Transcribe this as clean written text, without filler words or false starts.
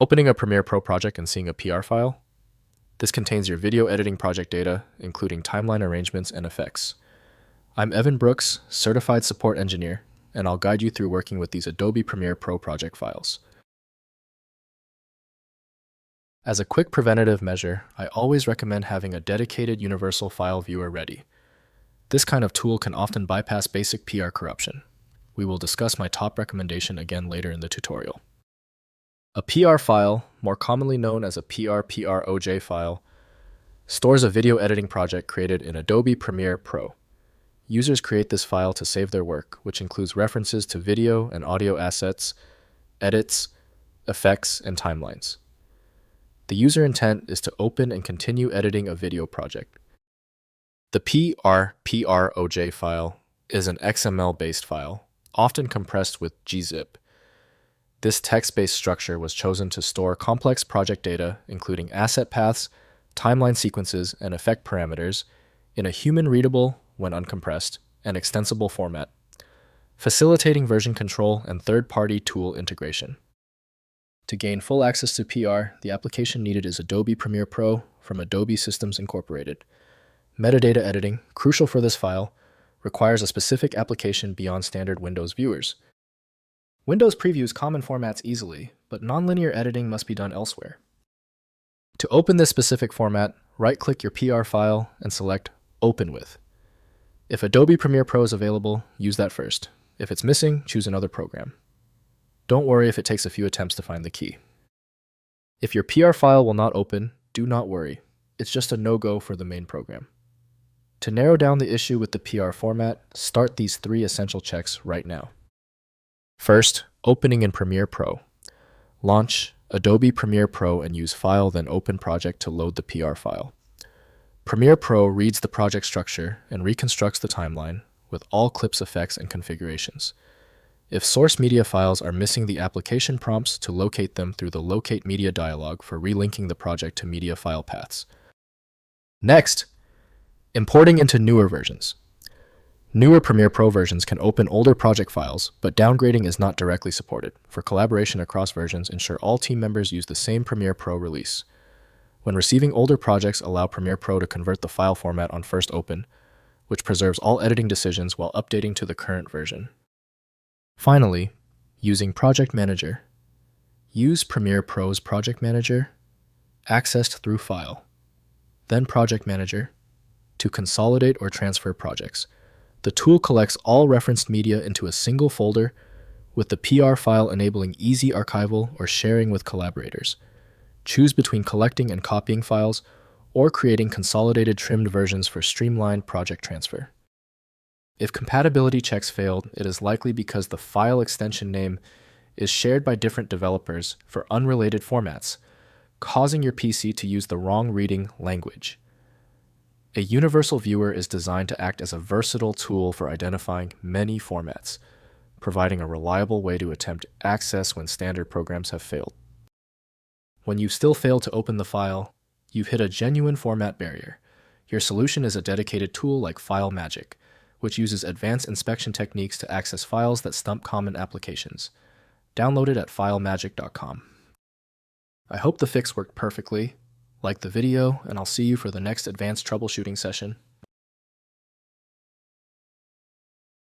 Opening a Premiere Pro project and seeing a PR file. This contains your video editing project data, including timeline arrangements and effects. I'm Evan Brooks, Certified Support Engineer, and I'll guide you through working with these Adobe Premiere Pro project files. As a quick preventative measure, I always recommend having a dedicated universal file viewer ready. This kind of tool can often bypass basic PR corruption. We will discuss my top recommendation again later in the tutorial. A PR file, more commonly known as a PRPROJ file, stores a video editing project created in Adobe Premiere Pro. Users create this file to save their work, which includes references to video and audio assets, edits, effects, and timelines. The user intent is to open and continue editing a video project. The PRPROJ file is an XML-based file, often compressed with Gzip. This text-based structure was chosen to store complex project data, including asset paths, timeline sequences, and effect parameters, in a human-readable, when uncompressed, and extensible format, facilitating version control and third-party tool integration. To gain full access to PR, the application needed is Adobe Premiere Pro from Adobe Systems Incorporated. Metadata editing, crucial for this file, requires a specific application beyond standard Windows viewers. Windows previews common formats easily, but nonlinear editing must be done elsewhere. To open this specific format, right-click your PR file and select Open With. If Adobe Premiere Pro is available, use that first. If it's missing, choose another program. Don't worry if it takes a few attempts to find the key. If your PR file will not open, do not worry. It's just a no-go for the main program. To narrow down the issue with the PR format, start these 3 essential checks right now. First, opening in Premiere Pro. Launch Adobe Premiere Pro and use File then Open Project to load the PR file. Premiere Pro reads the project structure and reconstructs the timeline with all clips, effects, and configurations. If source media files are missing the application prompts to locate them through the Locate Media dialog for relinking the project to media file paths. Next, importing into newer versions. Newer Premiere Pro versions can open older project files, but downgrading is not directly supported. For collaboration across versions, ensure all team members use the same Premiere Pro release. When receiving older projects, allow Premiere Pro to convert the file format on first open, which preserves all editing decisions while updating to the current version. Finally, using Project Manager. Use Premiere Pro's Project Manager, accessed through File, then Project Manager, to consolidate or transfer projects. The tool collects all referenced media into a single folder, with the PR file enabling easy archival or sharing with collaborators. Choose between collecting and copying files, or creating consolidated trimmed versions for streamlined project transfer. If compatibility checks failed, it is likely because the file extension name is shared by different developers for unrelated formats, causing your PC to use the wrong reading language. A universal viewer is designed to act as a versatile tool for identifying many formats, providing a reliable way to attempt access when standard programs have failed. When you still fail to open the file, you've hit a genuine format barrier. Your solution is a dedicated tool like FileMagick, which uses advanced inspection techniques to access files that stump common applications. Download it at filemagick.com. I hope the fix worked perfectly. Like the video, and I'll see you for the next advanced troubleshooting session.